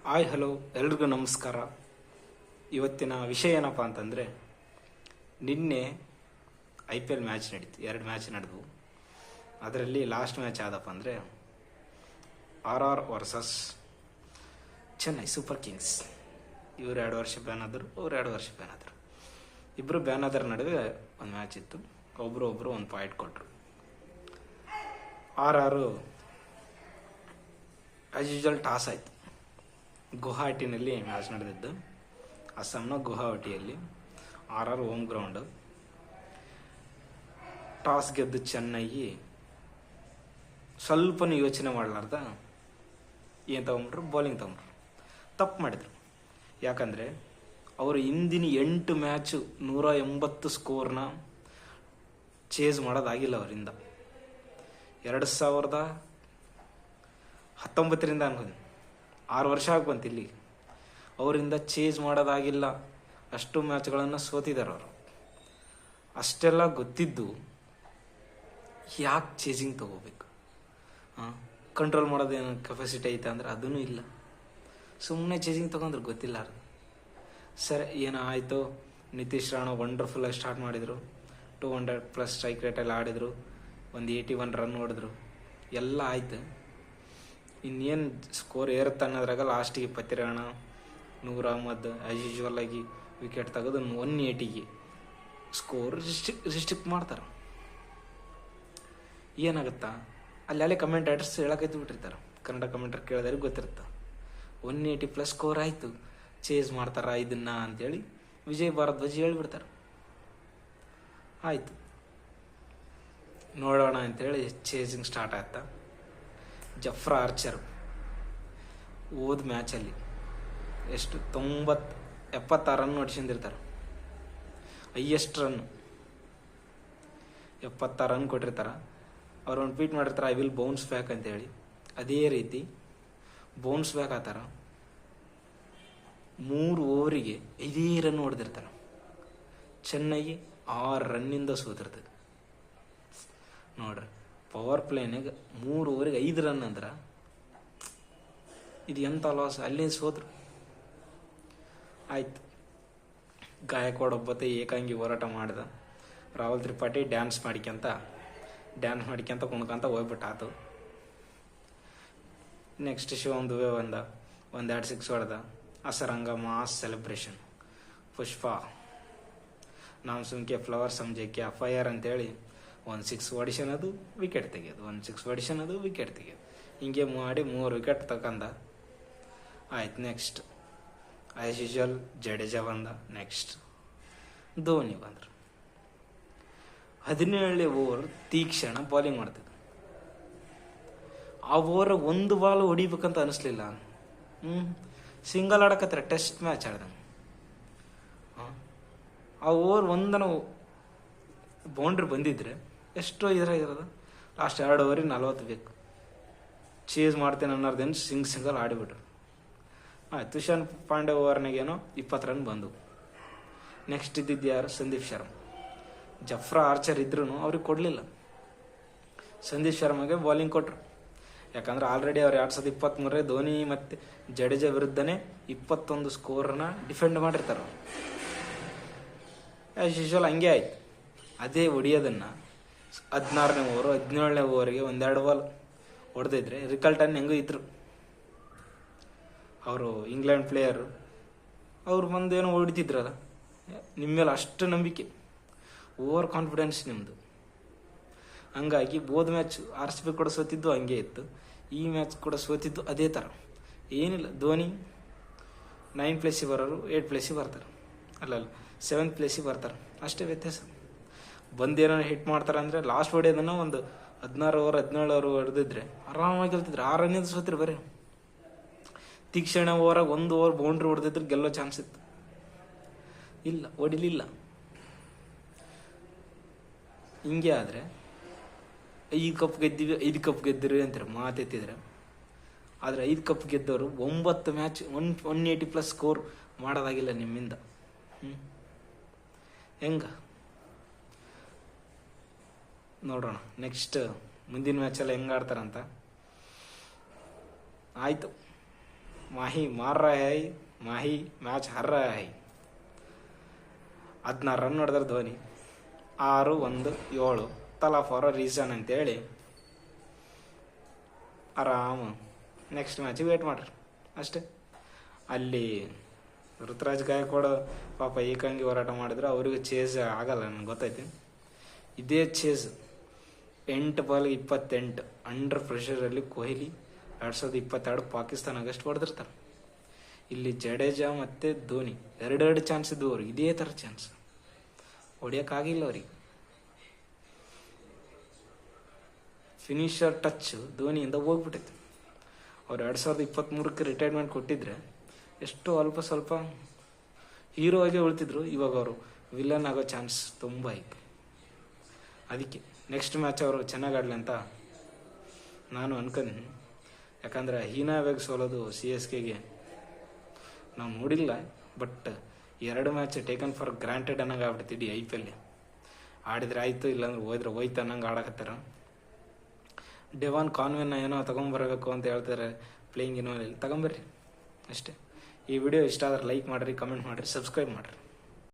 Hi hello ಎಲ್ರಿಗೂ ನಮಸ್ಕಾರ. ಇವತ್ತಿನ ವಿಷಯ ಏನಪ್ಪ ಅಂತಂದರೆ, ನಿನ್ನೆ IPL ಮ್ಯಾಚ್ ನಡೀತು. 2 ಮ್ಯಾಚ್ ನಡೆದವು. ಅದರಲ್ಲಿ ಲಾಸ್ಟ್ ಮ್ಯಾಚ್ ಆದಪ್ಪ ಅಂದರೆ RR versus Chennai super Kings. ಇವರು 2 ವರ್ಷ ಬ್ಯಾನ್ ಆದರು, ಅವ್ರು 2 ವರ್ಷ ಬ್ಯಾನ್ ಆದರು. ಇಬ್ಬರು ಬ್ಯಾನ್ ಆದರ ನಡುವೆ ಒಂದು ಮ್ಯಾಚ್ ಇತ್ತು. ಒಬ್ಬರು ಒಂದು ಪಾಯಿಂಟ್ ಕೊಟ್ಟರು. RR ಆ್ಯಸ್ ಯೂಶುವಲ್ ಟಾಸ್ ಆಯಿತು. ಗುವಾಹಟಿನಲ್ಲಿ ಮ್ಯಾಚ್ ನಡೆದಿದ್ದು, ಅಸ್ಸಾಂನ ಗುವಾಹಟಿಯಲ್ಲಿ. RR home ground. ಟಾಸ್ ಗೆದ್ದು ಚೆನ್ನೈ ಸ್ವಲ್ಪನೂ ಯೋಚನೆ ಮಾಡಲಾರ್ದ ಏನು ತೊಗೊಂಡ್ರು, ಬೌಲಿಂಗ್ ತೊಗೊಂಡ್ರು. ತಪ್ಪು ಮಾಡಿದರು. ಯಾಕಂದರೆ ಅವರು ಹಿಂದಿನ 8 ಮ್ಯಾಚು 180 ಸ್ಕೋರ್ನ ಚೇಸ್ ಮಾಡೋದಾಗಿಲ್ಲ ಅವರಿಂದ. 2019ರಿಂದ ಅನ್ಕೊಂಡು 6 ವರ್ಷ ಬಂತು ಇಲ್ಲಿ. ಅವರಿಂದ ಚೇಸ್ ಮಾಡೋದಾಗಿಲ್ಲ. ಅಷ್ಟು ಮ್ಯಾಚ್ಗಳನ್ನು ಸೋತಿದ್ದಾರೆ ಅವರು. ಅಷ್ಟೆಲ್ಲ ಗೊತ್ತಿದ್ದು ಯಾಕೆ ಚೇಸಿಂಗ್ ತೊಗೋಬೇಕು? ಕಂಟ್ರೋಲ್ ಮಾಡೋದೇನು ಕೆಪಾಸಿಟಿ ಐತೆ ಅಂದರೆ ಅದೂ ಇಲ್ಲ. ಸುಮ್ಮನೆ ಚೇಸಿಂಗ್ ತೊಗೊಂಡ್ರೆ ಗೊತ್ತಿಲ್ಲ. ಸರಿ, ಏನೋ ಆಯಿತು. ನಿತೀಶ್ ರಾಣಾ ವಂಡರ್ಫುಲ್ಲಾಗಿ ಸ್ಟಾರ್ಟ್ ಮಾಡಿದರು. 200+ ಸ್ಟ್ರೈಕ್ ರೇಟಲ್ಲಿ ಆಡಿದರು. ಒಂದು 81 ರನ್ ಹೊಡೆದ್ರು. ಎಲ್ಲ ಆಯ್ತು. ಇನ್ನೇನು ಸ್ಕೋರ್ ಏರುತ್ತೆ ಅನ್ನೋದ್ರಾಗ ಲಾಸ್ಟಿಗೆ ಪತಿರಾಣ, ನೂರ್ ಅಹ್ಮದ್ ಆ್ಯಸ್ ಯೂಶುವಲ್ ಆಗಿ ವಿಕೆಟ್ ತೆಗೆದು 180ಗೆ ಸ್ಕೋರ್ ರಿಸ್ಟ್ರಿಕ್ಟ್ ಮಾಡ್ತಾರೆ. ಏನಾಗುತ್ತಾ ಅಲ್ಲಿ ಕಮೆಂಟೇಟರ್ಸ್ ಹೇಳಕೈತು ಬಿಟ್ಟಿರ್ತಾರೆ. ಕನ್ನಡ ಕಮೆಂಟರ್ ಕೇಳಿದ್ರೆ ಗೊತ್ತಿರುತ್ತೆ. 180+ ಸ್ಕೋರ್ ಆಯಿತು, ಚೇಸ್ ಮಾಡ್ತಾರ ಇದನ್ನ ಅಂತೇಳಿ ವಿಜಯ್ ಭಾರದ್ವಾಜ್ ಹೇಳಿಬಿಡ್ತಾರೆ. ಆಯಿತು, ನೋಡೋಣ ಅಂಥೇಳಿ ಚೇಸಿಂಗ್ ಸ್ಟಾರ್ಟ್ ಆಯ್ತಾ. ಜಫ್ರಾ ಆರ್ಚರ್ ಹೋದ ಮ್ಯಾಚಲ್ಲಿ ಎಷ್ಟು 76 ರನ್ ಹೊಡ್ಸಿರ್ತಾರೆ. ಹೈಯೆಸ್ಟ್ ರನ್ 76 ರನ್ ಕೊಟ್ಟಿರ್ತಾರೆ. ಅವ್ರು ಒಂದು ಟ್ವೀಟ್ ಮಾಡಿರ್ತಾರೆ, ಐ ವಿಲ್ ಬೌನ್ಸ್ ಬ್ಯಾಕ್ ಅಂತೇಳಿ. ಅದೇ ರೀತಿ ಬೌನ್ಸ್ ಬ್ಯಾಕ್ ಆತಾರ. 3 ಓವರಿಗೆ 5 ರನ್ ಹೊಡೆದಿರ್ತಾರೆ. ಚೆನ್ನೈ 6 ರನ್ನಿಂದ ಸೋತಿರ್ತದೆ. ನೋಡ್ರಿ, ಪವರ್ ಪ್ಲೇನಾಗ 3 ಓವರಿಗೆ 5 ರನ್ ಅಂದ್ರೆ ಇದು ಎಂಥ ಲಾಸ್. ಅಲ್ಲಿ ಸೋದ್ರು. ಆಯ್ತು, ಗಾಯಕ್ವಾಡ್ ಒಬ್ಬತ್ತೆ ಏಕಾಂಗಿ ಹೋರಾಟ ಮಾಡಿದ. ರಾಹುಲ್ ತ್ರಿಪಾಠಿ ಡ್ಯಾನ್ಸ್ ಮಾಡ್ಕೊಂತ ಕುಣ್ಕೊಂತ ಹೋಗ್ಬಿಟ್ಟು ಆತು. ನೆಕ್ಸ್ಟ್ ಶಿವಮ್ ದುಬೆ ಒಂದೆರಡು 6 ಹೊಡೆದ. Hasaranga mass celebration. ಪುಷ್ಪ ನಾವು ಸುಮ್ಕೆ ಫ್ಲವರ್ ಸಂಜೆಕ್ಕೆ ಫೈರ್ ಅಂತೇಳಿ 1 6 ಹೊಡಿಸೋದು, ವಿಕೆಟ್ ತೆಗೆಯೋದು, 1 6 ಹೊಡಿಸೋದು, ವಿಕೆಟ್ ತೆಗೆಯೋದು. ಹಿಂಗೆ ಮಾಡಿ 3 ವಿಕೆಟ್ ತಗೊಂಡ. ಆಯ್ತು, ನೆಕ್ಸ್ಟ್ ಆ್ಯಸ್ ಯೂಶುವಲ್ ಜಡೇಜಾ ಬಂದ. ನೆಕ್ಸ್ಟ್ ಧೋನಿ ಬಂದರು. 17ನೇ ಓವರ್ ತೀಕ್ಷಣ ಬೌಲಿಂಗ್ ಮಾಡ್ತಿದ್ದ. ಆ ಓವರ್ ಒಂದು ಬಾಲ್ ಹೊಡಿಬೇಕಂತ ಅನಿಸ್ಲಿಲ್ಲ. ಸಿಂಗಲ್ ಆಡಕತ್ತಾರೆ, ಟೆಸ್ಟ್ ಮ್ಯಾಚ್ ಆಡ್ದಂಗೆ. ಆ ಓವರ್ ಒಂದನ ಬೌಂಡ್ರಿ ಬಂದಿದ್ರೆ ಎಷ್ಟೋ ಇರೋದು. ಲಾಸ್ಟ್ 2 ಓವರಿಗೆ 40 ಬೇಕು. ಚೇಸ್ ಮಾಡ್ತೇನೆ ಅನ್ನೋದೇನು ಸಿಂಗಲ್ ಆಡಿಬಿಟ್ರು. ಆಯ್ತು, ತುಷಾರ್ ಪಾಂಡೆ ಓವರ್ನಾಗೇನೋ 20 ರನ್ ಬಂದು. ನೆಕ್ಸ್ಟ್ ಇದ್ದಿದ್ದು ಯಾರು? ಸಂದೀಪ್ ಶರ್ಮಾ. ಜಫ್ರಾ ಆರ್ಚರ್ ಇದ್ರೂ ಅವ್ರಿಗೆ ಕೊಡಲಿಲ್ಲ. ಸಂದೀಪ್ ಶರ್ಮಾಗೆ ಬೌಲಿಂಗ್ ಕೊಟ್ಟರು. ಯಾಕಂದ್ರೆ ಆಲ್ರೆಡಿ ಅವ್ರು 2023 ಧೋನಿ ಮತ್ತು ಜಡೇಜಾ ವಿರುದ್ಧನೇ 21 ಸ್ಕೋರ್ನ ಡಿಫೆಂಡ್ ಮಾಡಿರ್ತಾರೆ. ಆ್ಯಸ್ ಯೂಶುವಲ್ ಹಂಗೆ ಆಯ್ತು. ಅದೇ ಹೊಡಿಯೋದನ್ನು 16ನೇ ಓವರು 17ನೇ ಓವರಿಗೆ 1-2 ಬಾಲ್ ಹೊಡೆದಿದ್ರೆ ರಿಕಲ್ಟನ್ ಹೆಂಗೂ ಇದ್ರು. ಅವರು ಇಂಗ್ಲೆಂಡ್ ಪ್ಲೇಯರು. ಅವ್ರು ಬಂದೇನೋ ಹೊಡಿತಿದ್ರಲ್ಲ. ನಿಮ್ಮ ಮೇಲೆ ಅಷ್ಟು ನಂಬಿಕೆ, ಓವರ್ ಕಾನ್ಫಿಡೆನ್ಸ್ ನಿಮ್ಮದು. ಹಂಗಾಗಿ ಹೋದ ಮ್ಯಾಚ್ RCB ಕೂಡ ಸೋತಿದ್ದು ಹಂಗೆ ಇತ್ತು. ಈ ಮ್ಯಾಚ್ ಕೂಡ ಸೋತಿದ್ದು ಅದೇ ಥರ. ಏನಿಲ್ಲ, ಧೋನಿ 9 ಪ್ಲೇಸಿಗೆ ಬರೋರು 8 ಪ್ಲೇಸಿಗೆ ಬರ್ತಾರೆ. ಅಲ್ಲ 7th ಪ್ಲೇಸಿಗೆ ಬರ್ತಾರೆ. ಅಷ್ಟೇ ವ್ಯತ್ಯಾಸ. ಬಂದೇನೋ ಹಿಟ್ ಮಾಡ್ತಾರೆ ಅಂದರೆ ಲಾಸ್ಟ್ ಹೊಡೆಯೋದನ್ನು ಒಂದು 16 ಓವರ್ 17 ಓವರ್ ಹೊಡೆದಿದ್ರೆ ಆರಾಮಾಗಿ ಗೆಲ್ತಿದ್ರು. 6 ರನ್ನಿಂದ ಸೋತಿರು ಬರೀ. ತೀಕ್ಷಣ ಓವರಾಗ 1 ಓವರ್ ಬೌಂಡ್ರಿ ಹೊಡೆದಿದ್ರೆ ಗೆಲ್ಲೋ ಚಾನ್ಸ್ ಇತ್ತು. ಇಲ್ಲ, ಹೊಡಿಲಿಲ್ಲ. ಹಿಂಗೆ ಆದರೆ 5 ಕಪ್ ಗೆದ್ದೀವಿ, 5 ಕಪ್ ಗೆದ್ದಿರಿ ಅಂತಾರೆ ಮಾತೆತ್ತಿದ್ರೆ. ಆದರೆ 5 ಕಪ್ ಗೆದ್ದವರು 9 ಮ್ಯಾಚ್ 180+ ಸ್ಕೋರ್ ಮಾಡೋದಾಗಿಲ್ಲ ನಿಮ್ಮಿಂದ. ಹೆಂಗ ನೋಡೋಣ ನೆಕ್ಸ್ಟ್ ಮುಂದಿನ ಮ್ಯಾಚೆಲ್ಲ ಹೆಂಗೆ ಆಡ್ತಾರಂತ. ಆಯಿತು, ಮಾಹಿ ಮಾರ್ ರहा है ಮಾಹಿ ಮ್ಯಾಚ್ ಹಾರ್ रहा है 16 ರನ್ ಹೊಡೆದ್ರೆ ಧೋನಿ 6-1-7 ತಲಾ ಫಾರ್ ಅ ರೀಸನ್ ಅಂತೇಳಿ ಆರಾಮ ನೆಕ್ಸ್ಟ್ ಮ್ಯಾಚಿಗೆ ವೇಟ್ ಮಾಡ್ರಿ ಅಷ್ಟೇ. ಅಲ್ಲಿ ಋತುರಾಜ್ ಗಾಯಕ್ವಾಡ್ ಪಾಪ ಏಕಾಂಗಿ ಹೋರಾಟ ಮಾಡಿದ್ರೆ ಅವ್ರಿಗೆ ಚೇಸ್ ಆಗಲ್ಲ, ನನಗೆ ಗೊತ್ತೈತಿ. ಇದೇ ಚೇಸ್ 8 ಬಾಲ್ಗೆ 28 ಅಂಡರ್ ಪ್ರೆಷರಲ್ಲಿ ಕೊಹ್ಲಿ 2022 ಪಾಕಿಸ್ತಾನ ಆಗಸ್ಟ್ ಹೊಡೆದಿರ್ತಾರೆ. ಇಲ್ಲಿ ಜಡೇಜಾ ಮತ್ತು ಧೋನಿ ಎರಡೆರಡು ಚಾನ್ಸ್ ಇದ್ದು ಅವ್ರಿಗೆ, ಇದೇ ಥರ ಚಾನ್ಸ್ ಹೊಡಿಯೋಕ್ಕಾಗಿಲ್ಲ ಅವ್ರಿಗೆ. ಫಿನಿಷರ್ ಟಚ್ ಧೋನಿಯಿಂದ ಹೋಗ್ಬಿಟ್ಟೈತೆ. ಅವ್ರು 2023ಕ್ಕೆ ರಿಟೈರ್ಮೆಂಟ್ ಕೊಟ್ಟಿದ್ರೆ ಎಷ್ಟು ಅಲ್ಪ ಸ್ವಲ್ಪ ಹೀರೋ ಆಗಿ ಉಳ್ತಿದ್ರು. ಇವಾಗ ಅವರು ವಿಲನ್ ಆಗೋ ಚಾನ್ಸ್ ತುಂಬ ಐತೆ. ಅದಕ್ಕೆ ನೆಕ್ಸ್ಟ್ ಮ್ಯಾಚ್ ಅವರು ಚೆನ್ನಾಗಿ ಆಡಲಿ ಅಂತ ನಾನು ಅನ್ಕೊಂತೀನಿ. ಯಾಕಂದರೆ ಹೀನಾವಾಗಿ ಸೋಲೋದು CSKಗೆ ನಾವು ನೋಡಿಲ್ಲ, but 2 match taken for granted ಅನ್ನಂಗೆ ಆಗ್ಬಿಡ್ತಿದ್ದಿ. IPL ಆಡಿದ್ರೆ ಆಯಿತು, ಇಲ್ಲಾಂದ್ರೆ ಹೋಯ್ತು ಅನ್ನಂಗೆ ಆಡಕತ್ತಾರ. ಡೆವಾನ್ ಕಾನ್ವೆನ್ನ ಏನೋ ತೊಗೊಂಬರಬೇಕು ಅಂತ ಹೇಳ್ತಾರೆ, ಪ್ಲೇಯಿಂಗ್ ಏನೋ ತಗೊಂಬರ್ರಿ ಅಷ್ಟೇ. ಈ ವಿಡಿಯೋ ಇಷ್ಟ ಆದ್ರೆ ಲೈಕ್ ಮಾಡಿರಿ, ಕಮೆಂಟ್ ಮಾಡಿರಿ, ಸಬ್ಸ್ಕ್ರೈಬ್ ಮಾಡಿರಿ.